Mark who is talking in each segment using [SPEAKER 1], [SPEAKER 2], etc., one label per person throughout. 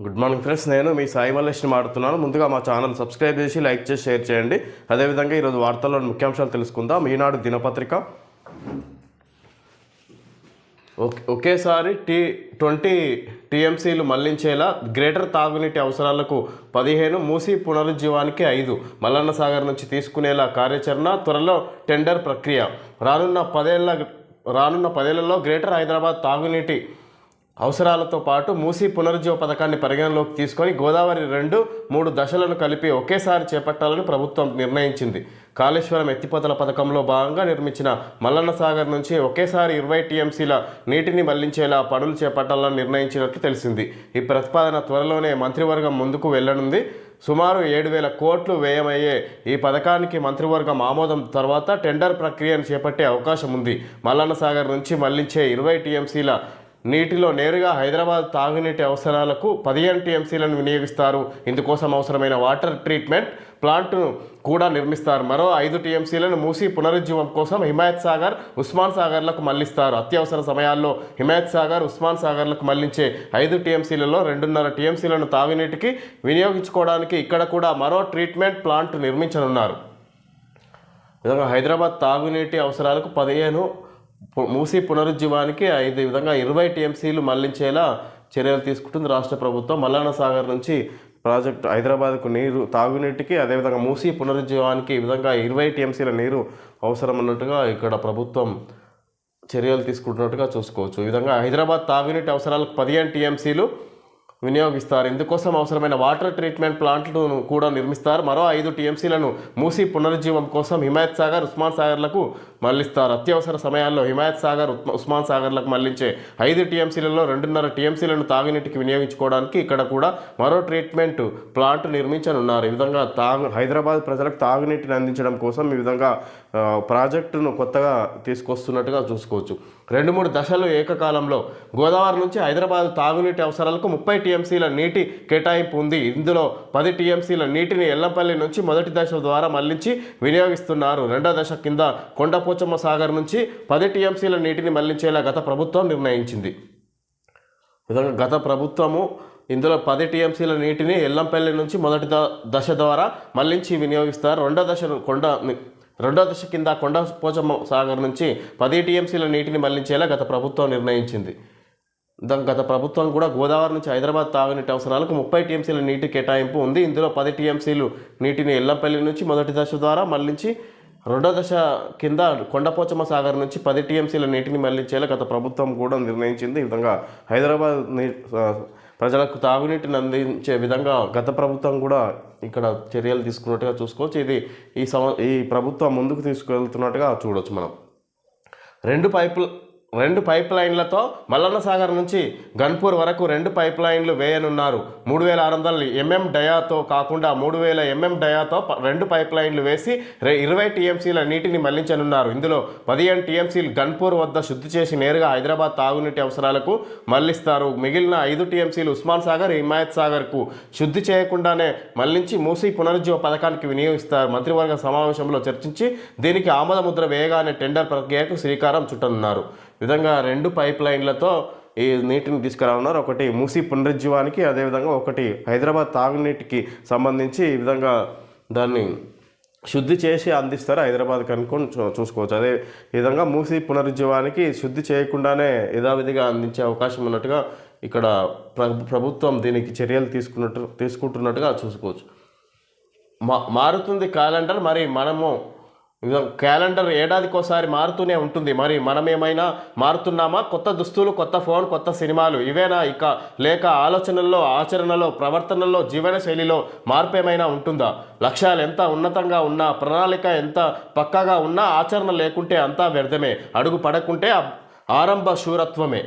[SPEAKER 1] Good morning friends, నేను మీ సాయి మల్లేష్ని మాట్లాడుతున్నాను. ముందుగా మా ఛానల్ సబ్స్క్రైబ్ చేసి లైక్ చేసి షేర్ చేయండి. అదేవిధంగా ఈరోజు వార్తల్లోని ముఖ్యాంశాలు తెలుసుకుందాం. ఈనాడు దినపత్రిక ఒకేసారి 20 టీఎంసీలు మళ్లించేలా గ్రేటర్ తాగునీటి అవసరాలకు 15, మూసీ పునరుజ్జీవానికి 5, మల్లన్న సాగర్ నుంచి తీసుకునేలా కార్యాచరణ, త్వరలో టెండర్ ప్రక్రియ. రానున్న 10ఏళ్లలో గ్రేటర్ హైదరాబాద్ తాగునీటి అవసరాలతో పాటు మూసీ పునరుజ్జీవ పథకాన్ని పరిగణలోకి తీసుకొని గోదావరి 2-3 దశలను కలిపి ఒకేసారి చేపట్టాలని ప్రభుత్వం నిర్ణయించింది. కాళేశ్వరం ఎత్తిపోతల పథకంలో భాగంగా నిర్మించిన మల్లన్న సాగర్ నుంచి ఒకేసారి 20 టీఎంసీల నీటిని మళ్లించేలా పనులు చేపట్టాలని నిర్ణయించినట్లు తెలిసింది. ఈ ప్రతిపాదన త్వరలోనే మంత్రివర్గం ముందుకు వెళ్లనుంది. సుమారు 7,000 కోట్లు వ్యయమయ్యే ఈ పథకానికి మంత్రివర్గం ఆమోదం తర్వాత టెండర్ ప్రక్రియను చేపట్టే అవకాశం ఉంది. మల్లన్న సాగర్ నుంచి మళ్లించే 20 టీఎంసీల నీటిలో నేరుగా హైదరాబాద్ తాగునీటి అవసరాలకు 15 టీఎంసీలను వినియోగిస్తారు. ఇందుకోసం అవసరమైన వాటర్ ట్రీట్మెంట్ ప్లాంట్ను కూడా నిర్మిస్తారు. మరో 5 టీఎంసీలను మూసీ పునరుజ్జీవం కోసం హిమాయత్ సాగర్, ఉస్మాన్ సాగర్లకు మళ్లిస్తారు. అత్యవసర సమయాల్లో హిమాయత్ సాగర్, ఉస్మాన్ సాగర్లకు మళ్లించే 5 టీఎంసీలలో 2.5 టీఎంసీలను తాగునీటికి వినియోగించుకోవడానికి ఇక్కడ కూడా మరో ట్రీట్మెంట్ ప్లాంట్ నిర్మించనున్నారు. విధంగా హైదరాబాద్ తాగునీటి అవసరాలకు 15, మూసీ పునరుజ్జీవానికి 5, విధంగా 20 టీఎంసీలు మళ్లించేలా చర్యలు తీసుకుంటుంది రాష్ట్ర ప్రభుత్వం. మల్లన్న సాగర్ నుంచి ప్రాజెక్టు హైదరాబాద్కు నీరు తాగునీటికి, అదేవిధంగా మూసీ పునరుజ్జీవానికి ఈ విధంగా 20 టీఎంసీల నీరు అవసరం అన్నట్టుగా ఇక్కడ ప్రభుత్వం చర్యలు తీసుకుంటున్నట్టుగా చూసుకోవచ్చు. ఈ విధంగా హైదరాబాద్ తాగునీటి అవసరాలకు 15 టీఎంసీలు వినియోగిస్తారు. ఇందుకోసం అవసరమైన వాటర్ ట్రీట్మెంట్ ప్లాంట్లను కూడా నిర్మిస్తారు. మరో 5 టీఎంసీలను మూసీ పునరుజ్జీవం కోసం హిమాయత్ సాగర్, ఉస్మాన్ సాగర్లకు మళ్లిస్తారు. అత్యవసర సమయాల్లో హిమాయత్ సాగర్, ఉస్మాన్ సాగర్లకు మళ్లించే 5 టీఎంసీలలో 2.5 టీఎంసీలను తాగునీటికి వినియోగించుకోవడానికి ఇక్కడ కూడా మరో ట్రీట్మెంట్ ప్లాంట్ నిర్మించనున్నారు. ఈ విధంగా హైదరాబాద్ ప్రజలకు తాగునీటిని అందించడం కోసం ఈ విధంగా ప్రాజెక్టును కొత్తగా తీసుకొస్తున్నట్టుగా చూసుకోవచ్చు. 2-3 దశలు ఏకకాలంలో గోదావరి నుంచి హైదరాబాద్ తాగునీటి అవసరాలకు 30 టీఎంసీల నీటి కేటాయింపు ఉంది. ఇందులో 10 టీఎంసీల నీటిని ఎల్లంపల్లి నుంచి మొదటి దశ ద్వారా మళ్లించి వినియోగిస్తున్నారు. రెండో దశ కింద కొండపోచమ్మ సాగర్ నుంచి 10 టీఎంసీల నీటిని మళ్లించేలా గత ప్రభుత్వం నిర్ణయించింది. విధంగా గత ప్రభుత్వము ఇందులో 10 టీఎంసీల నీటిని ఎల్లంపల్లి నుంచి మొదటి దశ ద్వారా మళ్లించి వినియోగిస్తారు. రెండో దశ కింద కొండపోచమ్మ సాగర్ నుంచి 10 టీఎంసీల నీటిని మళ్లించేలా గత ప్రభుత్వం నిర్ణయించింది. గత ప్రభుత్వం కూడా గోదావరి నుంచి హైదరాబాద్ తాగునీటి అవసరాలకు 30 టీఎంసీల నీటి కేటాయింపు ఉంది. ఇందులో 10 టీఎంసీలు నీటిని ఎల్లంపల్లి నుంచి మొదటి దశ ద్వారా మళ్లించి, రెండో దశ కింద కొండపోచమ్మ సాగర్ నుంచి 10 టీఎంసీల నీటిని మళ్లించేలా గత ప్రభుత్వం కూడా నిర్ణయించింది. ఈ విధంగా హైదరాబాద్ ప్రజలకు తాగునీటిని అందించే విధంగా గత ప్రభుత్వం కూడా ఇక్కడ చర్యలు తీసుకున్నట్టుగా చూసుకోవచ్చు. ఇది ఈ ప్రభుత్వం ముందుకు తీసుకెళ్తున్నట్టుగా చూడవచ్చు మనం. రెండు పైప్ లైన్లతో మల్లన్న సాగర్ నుంచి గన్పూర్ వరకు 2 పైప్ లైన్లు వేయనున్నారు. 3,600 mm డయాతో కాకుండా 3,000 mm డయాతో 2 పైప్ లైన్లు వేసి 20 టీఎంసీల నీటిని మళ్లించనున్నారు. ఇందులో 15 టీఎంసీలు గన్పూర్ వద్ద శుద్ధి చేసి నేరుగా హైదరాబాద్ తాగునీటి అవసరాలకు మళ్లిస్తారు. మిగిలిన 5 టీఎంసీలు ఉస్మాన్ సాగర్, హిమాయత్ సాగర్కు శుద్ధి చేయకుండానే మళ్లించి మూసీ పునరుజ్జీవ పథకానికి వినియోగిస్తారు. మంత్రివర్గ సమావేశంలో చర్చించి దీనికి ఆమోదముద్ర వేయగానే టెండర్ ప్రక్రియకు శ్రీకారం చుట్టనున్నారు. విధంగా 2 పైప్ లైన్లతో ఈ నీటిని తీసుకురానున్నారు. ఒకటి మూసీ పునరుజ్జీవానికి, అదేవిధంగా ఒకటి హైదరాబాద్ తాగునీటికి సంబంధించి ఈ విధంగా దాన్ని శుద్ధి చేసి అందిస్తారు హైదరాబాద్కి అనుకొని చూసుకోవచ్చు. అదే విధంగా మూసీ పునరుజ్జీవానికి శుద్ధి చేయకుండానే యథావిధిగా అందించే అవకాశం ఉన్నట్టుగా ఇక్కడ ప్రభుత్వం దీనికి చర్యలు తీసుకుంటున్నట్టుగా చూసుకోవచ్చు. మారుతుంది క్యాలెండర్. మరి మనము క్యాలెండర్ ఏడాదికోసారి మారుతూనే ఉంటుంది. మరి మనం ఏమైనా మారుతున్నామా? కొత్త దుస్తులు, కొత్త ఫోన్, కొత్త సినిమాలు ఇవేనా ఇక? లేక ఆలోచనల్లో, ఆచరణలో, ప్రవర్తనలో, జీవన శైలిలో మార్పు ఏమైనా ఉంటుందా? లక్ష్యాలు ఎంత ఉన్నతంగా ఉన్నా, ప్రణాళిక ఎంత పక్కాగా ఉన్నా ఆచరణ లేకుంటే అంతా వ్యర్థమే. అడుగు పడకుంటే ఆరంభ శూరత్వమే.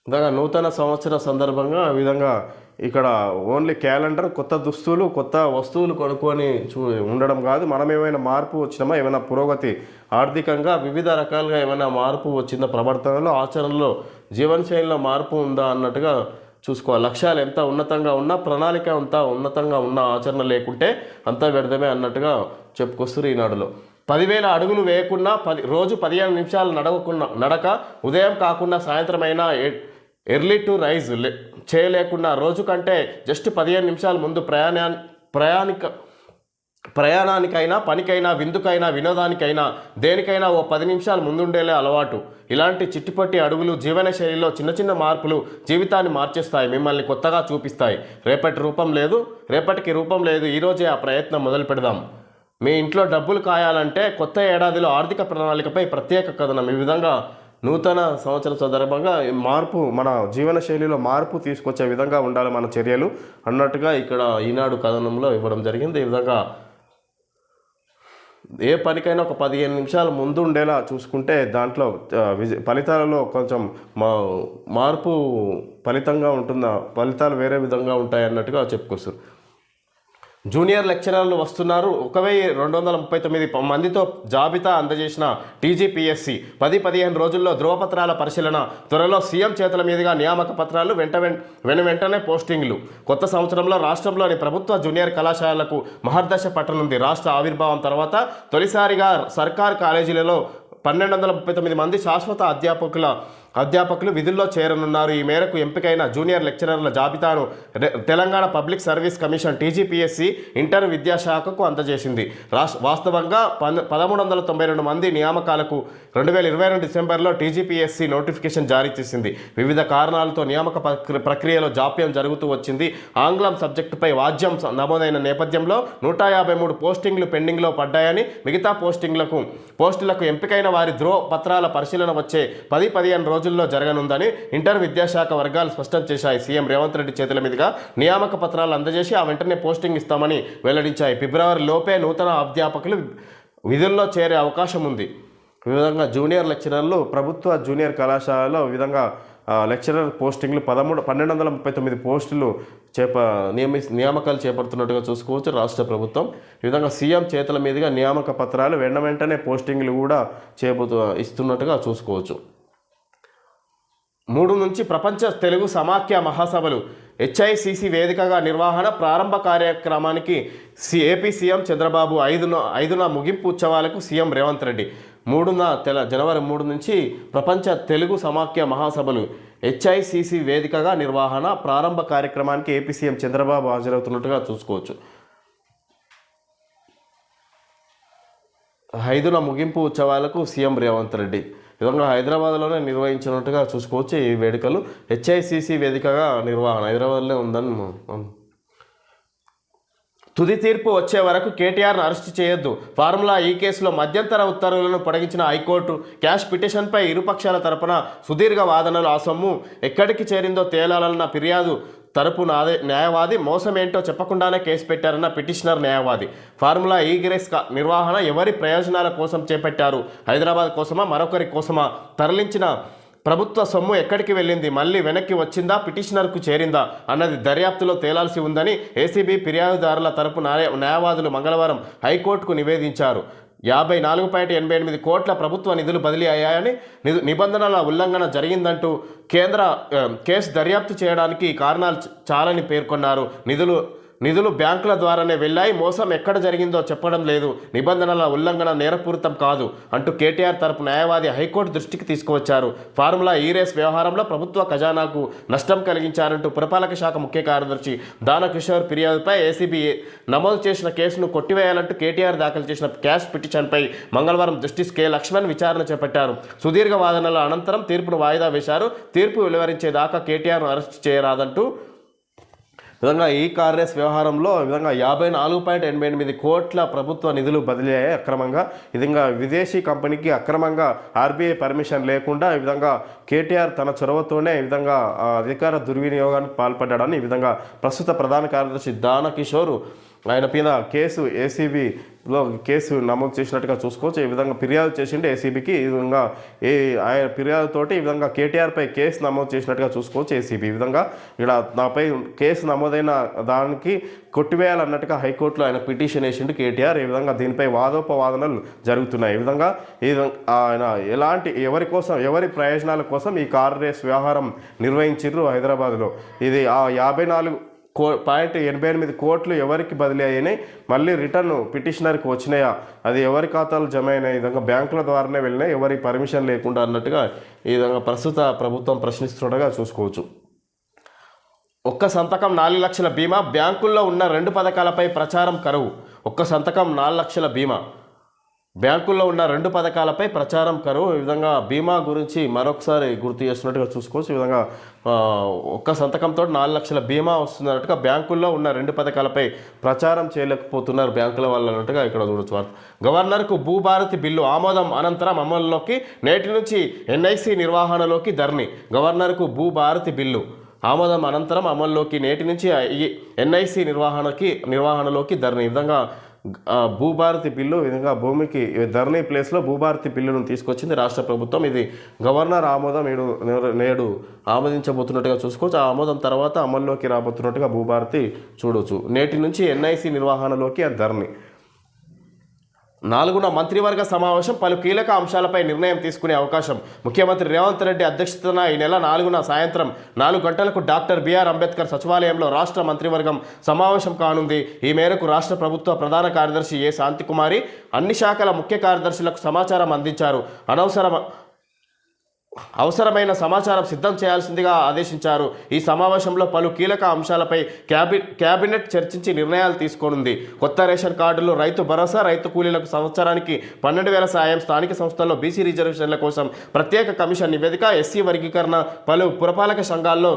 [SPEAKER 1] విధంగా నూతన సంవత్సర సందర్భంగా ఈ విధంగా ఇక్కడ ఓన్లీ క్యాలెండర్, కొత్త దుస్తులు, కొత్త వస్తువులు కొనుక్కొని ఉండడం కాదు. మనం ఏమైనా మార్పు వచ్చినామా, ఏమైనా పురోగతి, ఆర్థికంగా వివిధ రకాలుగా ఏమైనా మార్పు వచ్చిందా, ప్రవర్తనలో, ఆచరణలో, జీవనశైలిలో మార్పు ఉందా అన్నట్టుగా చూసుకోవాలి. లక్ష్యాలు ఎంత ఉన్నతంగా ఉన్నా, ప్రణాళిక ఎంత ఉన్నతంగా ఉన్న ఆచరణ లేకుంటే అంతా వ్యర్థమే అన్నట్టుగా చెప్పుకొస్తారు ఈనాడులో. 10,000 అడుగులు వేయకుండా రోజు 15 నిమిషాలు నడక, ఉదయం కాకుండా సాయంత్రం అయినా ఎర్లీ టు రైజ్ చేయలేకున్నా రోజు కంటే జస్ట్ 15 నిమిషాల ముందు ప్రయాణానికైనా, పనికైనా, విందుకైనా, వినోదానికైనా, దేనికైనా ఓ 10 నిమిషాలు ముందుండేలే అలవాటు. ఇలాంటి చిట్టిపట్టి అడుగులు, జీవన శైలిలో చిన్న చిన్న మార్పులు జీవితాన్ని మార్చేస్తాయి, మిమ్మల్ని కొత్తగా చూపిస్తాయి. రేపటికి రూపం లేదు, ఈరోజే ఆ ప్రయత్నం మొదలు పెడదాం. మీ ఇంట్లో డబ్బులు కాయాలంటే కొత్త ఏడాదిలో ఆర్థిక ప్రణాళికపై ప్రత్యేక కథనం. ఈ విధంగా నూతన సంవత్సరం సందర్భంగా మార్పు, మన జీవన శైలిలో మార్పు తీసుకొచ్చే విధంగా ఉండాలి మన చర్యలు అన్నట్టుగా ఇక్కడ ఈనాడు కథనంలో ఇవ్వడం జరిగింది. ఈ విధంగా ఏ పనికైనా ఒక 15 నిమిషాలు ముందు ఉండేలా చూసుకుంటే దాంట్లో ఫలితాలలో కొంచెం మార్పు ఫలితంగా ఉంటుందా, ఫలితాలు వేరే విధంగా ఉంటాయి అన్నట్టుగా చెప్పుకొస్తారు. జూనియర్ లెక్చరర్లు వస్తున్నారు. 1239 మందితో జాబితా అందజేసిన టీజీపీఎస్సీ 10-15 రోజుల్లో ధృవపత్రాల పరిశీలన. త్వరలో సీఎం చేతుల మీదుగా నియామక పత్రాలు, వెంటనే పోస్టింగ్లు. కొత్త సంవత్సరంలో రాష్ట్రంలోని ప్రభుత్వ జూనియర్ కళాశాలలకు మహర్దశ పట్టనుంది. రాష్ట్ర ఆవిర్భావం తర్వాత తొలిసారిగా సర్కారు కాలేజీలలో 1239 మంది శాశ్వత అధ్యాపకులు విధుల్లో చేరనున్నారు. ఈ మేరకు ఎంపికైన జూనియర్ లెక్చరర్ల జాబితాను Telangana public service commission TGPSC inter విద్యాశాఖకు అందజేసింది. వాస్తవంగా 1392 మంది నియామకాలకు 2022 డిసెంబర్లో టీజీపీఎస్సీ నోటిఫికేషన్ జారీ చేసింది. వివిధ కారణాలతో నియామక ప్రక్రియలో జాప్యం జరుగుతూ వచ్చింది. ఆంగ్లం సబ్జెక్టుపై వాద్యం నమోదైన నేపథ్యంలో 153 పోస్టింగ్లు పెండింగ్లో పడ్డాయని, మిగతా పోస్టులకు ఎంపికైన వారి ధ్రువ పత్రాల పరిశీలన వచ్చే 10-15 రోజుల్లో జరగనుందని ఇంటర్ విద్యాశాఖ వర్గాలు స్పష్టం చేశాయి. సీఎం రేవంత్ రెడ్డి చేతుల మీదుగా నియామక పత్రాలు అందజేసి ఆ వెంటనే పోస్టింగ్ ఇస్తామని వెల్లడించాయి. ఫిబ్రవరి లోపే నూతన అధ్యాపకులు విధుల్లో చేరే అవకాశం ఉంది. ఈ విధంగా జూనియర్ లెక్చరర్లు ప్రభుత్వ జూనియర్ కళాశాలలో ఈ విధంగా లెక్చరర్ పోస్టింగ్లు 1239 పోస్టులు నియామకాలు చేపడుతున్నట్టుగా చూసుకోవచ్చు రాష్ట్ర ప్రభుత్వం. ఈ విధంగా సీఎం చేతుల మీదుగా నియామక పత్రాలు వెంటనే పోస్టింగ్లు కూడా ఇస్తున్నట్టుగా చూసుకోవచ్చు. 3 నుంచి ప్రపంచ తెలుగు సమాఖ్య మహాసభలు హెచ్ఐసిసి వేదికగా నిర్వహణ. ప్రారంభ కార్యక్రమానికి ఏపీ సీఎం చంద్రబాబు 5న ముగింపు ఉత్సవాలకు సీఎం రేవంత్ రెడ్డి. జనవరి 3 నుంచి ప్రపంచ తెలుగు సమాఖ్య మహాసభలు హెచ్ఐసిసి వేదికగా నిర్వహణ. ప్రారంభ కార్యక్రమానికి ఏపీ సీఎం చంద్రబాబు హాజరవుతున్నట్టుగా చూసుకోవచ్చు. 5న ముగింపు ఉత్సవాలకు సీఎం రేవంత్ రెడ్డి. ఈ విధంగా హైదరాబాద్లోనే నిర్వహించినట్టుగా చూసుకోవచ్చు. ఈ వేడుకలు హెచ్ఐసిసి వేదికగా నిర్వహణ హైదరాబాద్లో ఉందని. తుది తీర్పు వచ్చే వరకు కేటీఆర్ను అరెస్ట్ చేయొద్దు. ఫార్ములా ఈ కేసులో మధ్యంతర ఉత్తర్వులను పొడిగించిన హైకోర్టు. క్యాష్ పిటిషన్పై ఇరుపక్షాల తరపున సుదీర్ఘ వాదనలు. ఆ సొమ్ము ఎక్కడికి చేరిందో తేలాలన్న ఫిర్యాదు తరపు న్యాయవాది. మోసం ఏంటో చెప్పకుండానే కేసు పెట్టారన్న పిటిషనర్ న్యాయవాది. ఫార్ములా ఈ రేస్ నిర్వహణ ఎవరి ప్రయోజనాల కోసం చేపట్టారు? హైదరాబాద్ కోసమా, మరొకరి కోసమా? తరలించిన ప్రభుత్వ సొమ్ము ఎక్కడికి వెళ్ళింది? మళ్ళీ వెనక్కి వచ్చిందా, పిటిషనర్కు చేరిందా అన్నది దర్యాప్తులో తేలాల్సి ఉందని ఏసీబీ ఫిర్యాదుదారుల తరపు న్యాయవాదులు మంగళవారం హైకోర్టుకు నివేదించారు. 54.88 కోట్ల ప్రభుత్వ నిధులు బదిలీ అయ్యాయని, నిబంధనల ఉల్లంఘన జరిగిందంటూ కేసు దర్యాప్తు చేయడానికి కారణాలు చాలని పేర్కొన్నారు. నిధులు బ్యాంకుల ద్వారానే వెళ్ళాయి. మోసం ఎక్కడ జరిగిందో చెప్పడం లేదు. నిబంధనల ఉల్లంఘన నేరపూరితం కాదు అంటూ కేటీఆర్ తరపు న్యాయవాది హైకోర్టు దృష్టికి తీసుకువచ్చారు. ఫార్ములా ఈ రేస్ వ్యవహారంలో ప్రభుత్వ ఖజానాకు నష్టం కలిగించారంటూ పురపాలక శాఖ ముఖ్య కార్యదర్శి దానకిషోర్ ఫిర్యాదుపై ఏసీబీ నమోదు చేసిన కేసును కొట్టివేయాలంటూ కేటీఆర్ దాఖలు చేసిన క్యాష్ పిటిషన్పై మంగళవారం జస్టిస్ కె లక్ష్మణ్ విచారణ చేపట్టారు. సుదీర్ఘ వాదనల అనంతరం తీర్పును వాయిదా వేశారు. తీర్పు వెలువరించేదాకా కేటీఆర్ను అరెస్ట్ చేయరాదంటూ విధంగా ఈ కాంగ్రెస్ వ్యవహారంలో విధంగా 54.88 కోట్ల ప్రభుత్వ నిధులు బదిలీ అయ్యాయి అక్రమంగా. ఈ విధంగా విదేశీ కంపెనీకి అక్రమంగా ఆర్బీఐ పర్మిషన్ లేకుండా ఈ విధంగా కేటీఆర్ తన చొరవతోనే ఈ విధంగా అధికార దుర్వినియోగానికి పాల్పడ్డాడని ఈ విధంగా ప్రస్తుత ప్రధాన కార్యదర్శి దానకిషోర్ ఆయన మీద ఏసీబీలో కేసు నమోదు చేసినట్టుగా చూసుకోవచ్చు. ఈ విధంగా ఫిర్యాదు చేసిండే ఏసీబీకి. ఈ విధంగా ఆయన ఫిర్యాదుతోటి ఈ విధంగా కేటీఆర్పై కేసు నమోదు చేసినట్టుగా చూసుకోవచ్చు ఏసీబీ. ఈ విధంగా ఇక్కడ నాపై కేసు నమోదైన దానికి కొట్టివేయాలన్నట్టుగా హైకోర్టులో ఆయన పిటిషన్ వేసిండు కేటీఆర్. ఈ విధంగా దీనిపై వాదోపవాదనలు జరుగుతున్నాయి. ఈ విధంగా ఆయన ఎవరి ప్రయోజనాల కోసం ఈ కార్ రేస్ వ్యవహారం నిర్వహించారు హైదరాబాద్లో. ఇది ఆ 54.88 కోట్లు ఎవరికి బదిలీ అయినాయి, మళ్ళీ రిటర్న్ పిటిషనర్కి వచ్చినాయా, అది ఎవరి ఖాతాలు జమ అయినాయి, ఈ విధంగా బ్యాంకుల ద్వారానే వెళ్ళినాయి ఎవరి పర్మిషన్ లేకుండా అన్నట్టుగా ఈ విధంగా ప్రస్తుత ప్రభుత్వం ప్రశ్నిస్తుండగా చూసుకోవచ్చు. ఒక్క సంతకం 4 లక్షల బీమా, బ్యాంకుల్లో ఉన్న 2 పథకాలపై ప్రచారం కరువు. ఒక్క సంతకం 4 లక్షల బీమా, బ్యాంకుల్లో ఉన్న 2 పథకాలపై ప్రచారం కరువు. ఈ విధంగా బీమా గురించి మరొకసారి గుర్తు చేస్తున్నట్టుగా చూసుకోవచ్చు. ఈ విధంగా ఒక్క సంతకంతో 4 లక్షల బీమా వస్తున్నట్టుగా బ్యాంకుల్లో ఉన్న 2 పథకాలపై ప్రచారం చేయలేకపోతున్నారు బ్యాంకుల వాళ్ళు అన్నట్టుగా ఇక్కడ చూడొచ్చు వార్త. గవర్నర్కు భూభారతి బిల్లు ఆమోదం అనంతరం అమలులోకి, నేటి నుంచి ఎన్ఐసి నిర్వహణలోకి ధరణి. గవర్నర్కు భూభారతి బిల్లు ఆమోదం అనంతరం అమల్లోకి, నేటి నుంచి ఎన్ఐసి నిర్వహణలోకి ధరణి. ఈ విధంగా భూభారతి బిల్లు, ఈ విధంగా భూమికి ధరణి ప్లేస్లో భూభారతి బిల్లును తీసుకొచ్చింది రాష్ట్ర ప్రభుత్వం. ఇది గవర్నర్ ఆమోదం నేడు ఆమోదించబోతున్నట్టుగా చూసుకోవచ్చు. ఆ ఆమోదం తర్వాత అమల్లోకి రాబోతున్నట్టుగా భూభారతి చూడవచ్చు. నేటి నుంచి ఎన్ఐసి నిర్వహణలోకి ధరణి. 4వ మంత్రివర్గ సమావేశం, పలు కీలక అంశాలపై నిర్ణయం తీసుకునే అవకాశం. ముఖ్యమంత్రి రేవంత్ రెడ్డి అధ్యక్షతన ఈ నెల 4న సాయంత్రం 4 గంటలకు డాక్టర్ బిఆర్ అంబేద్కర్ సచివాలయంలో రాష్ట్ర మంత్రివర్గం సమావేశం కానుంది. ఈ మేరకు రాష్ట్ర ప్రభుత్వ ప్రధాన కార్యదర్శి ఏ శాంతికుమారి అన్ని శాఖల ముఖ్య కార్యదర్శులకు సమాచారం అందించారు. అవసరమైన సమాచారం సిద్ధం చేయాల్సిందిగా ఆదేశించారు. ఈ సమావేశంలో పలు కీలక అంశాలపై కేబినెట్ చర్చించి నిర్ణయాలు తీసుకోనుంది. కొత్త రేషన్ కార్డులు, రైతు భరోసా, రైతు కూలీలకు సంవత్సరానికి 12,000 సాయం, స్థానిక సంస్థల్లో బీసీ రిజర్వేషన్ల కోసం ప్రత్యేక కమిషన్ నివేదిక, ఎస్సీ వర్గీకరణ, పలు పురపాలక సంఘాల్లో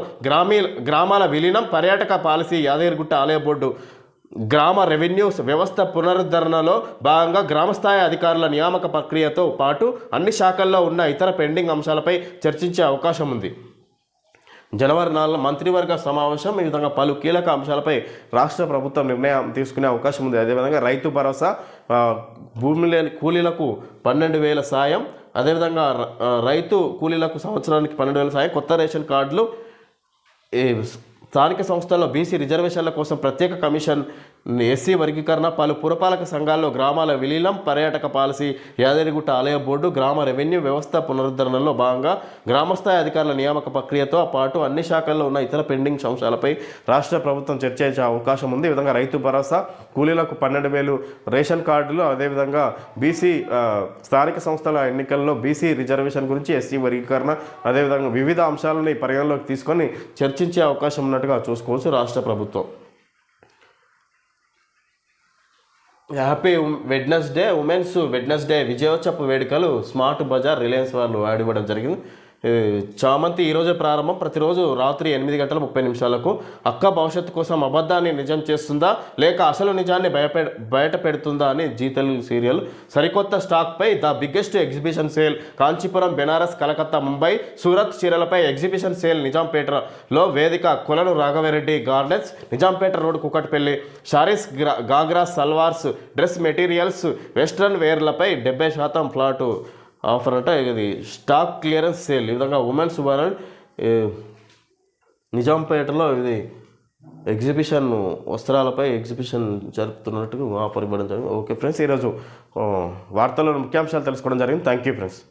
[SPEAKER 1] గ్రామాల విలీనం, పర్యాటక పాలసీ, యాదగిరిగుట్ట ఆలయ బోర్డు గ్రామ రెవెన్యూ వ్యవస్థ పునరుద్ధరణలో భాగంగా గ్రామస్థాయి అధికారుల నియామక ప్రక్రియతో పాటు అన్ని శాఖల్లో ఉన్న ఇతర పెండింగ్ అంశాలపై చర్చించే అవకాశం ఉంది. జనవరి 4 మంత్రివర్గ సమావేశం. ఈ విధంగా పలు కీలక అంశాలపై రాష్ట్ర ప్రభుత్వం నిర్ణయం తీసుకునే అవకాశం ఉంది. అదేవిధంగా రైతు భరోసా, భూమి లేని కూలీలకు 12,000 సాయం, అదేవిధంగా రైతు కూలీలకు సంవత్సరానికి 12,000 సాయం, కొత్త రేషన్ కార్డులు, స్థానిక సంస్థల్లో బీసీ రిజర్వేషన్ల కోసం ప్రత్యేక కమిషన్, ఎస్సీ వర్గీకరణ, పలు పురపాలక సంఘాల్లో గ్రామాల విలీనం, పర్యాటక పాలసీ, యాదగిరిగుట్ట ఆలయ బోర్డు గ్రామ రెవెన్యూ వ్యవస్థ పునరుద్ధరణలో భాగంగా గ్రామస్థాయి అధికారుల నియామక ప్రక్రియతో పాటు అన్ని శాఖల్లో ఉన్న ఇతర పెండింగ్ అంశాలపై రాష్ట్ర ప్రభుత్వం చర్చించే అవకాశం ఉంది. ఈ విధంగా రైతు భరోసా, కూలీలకు 12,000 రేషన్ కార్డులు, అదేవిధంగా బీసీ స్థానిక సంస్థల ఎన్నికల్లో బీసీ రిజర్వేషన్ గురించి, ఎస్సీ వర్గీకరణ, అదేవిధంగా వివిధ అంశాలని పరిగణలోకి తీసుకొని చర్చించే అవకాశం ఉన్నట్టుగా చూసుకోవచ్చు రాష్ట్ర ప్రభుత్వం. హ్యాపీ వెడ్నెస్డే, ఉమెన్స్ వెడ్నెస్డే విజయోత్సవ వేడుకలు స్మార్ట్ బజార్ రిలయన్స్ వాళ్ళు ఆడివ్వడం జరిగింది. చామంతి ఈరోజే ప్రారంభం. ప్రతిరోజు రాత్రి 8:30 అక్క భవిష్యత్తు కోసం అబద్ధాన్ని నిజం చేస్తుందా లేక అసలు నిజాన్ని బయట పెడుతుందా అని జీ తెలుగు సీరియల్. సరికొత్త స్టాక్పై the biggest exhibition sale. Kanchipuram, Benaras, Calcutta, Mumbai, Surat చీరలపై ఎగ్జిబిషన్ సేల్. నిజాంపేటలో వేదిక Kolanu Raghavareddy gardens, Nizampet road, Kukatpally. Sarees, ghagra, salwars, dress materials, western వేర్లపై 70% ఫ్లాటు ఆఫర్ అంటే ఇది స్టాక్ క్లియరెన్స్ సేల్. ఈ విధంగా ఉమెన్స్ వరల్డ్ నిజాంపేటలో ఇది ఎగ్జిబిషన్, వస్త్రాలపై ఎగ్జిబిషన్ జరుపుతున్నట్టుగా ఆఫర్ ఇవ్వడం జరిగింది. ఓకే ఫ్రెండ్స్, ఈరోజు వార్తల్లో ముఖ్యాంశాలు తెలుసుకోవడం జరిగింది. Thank you friends.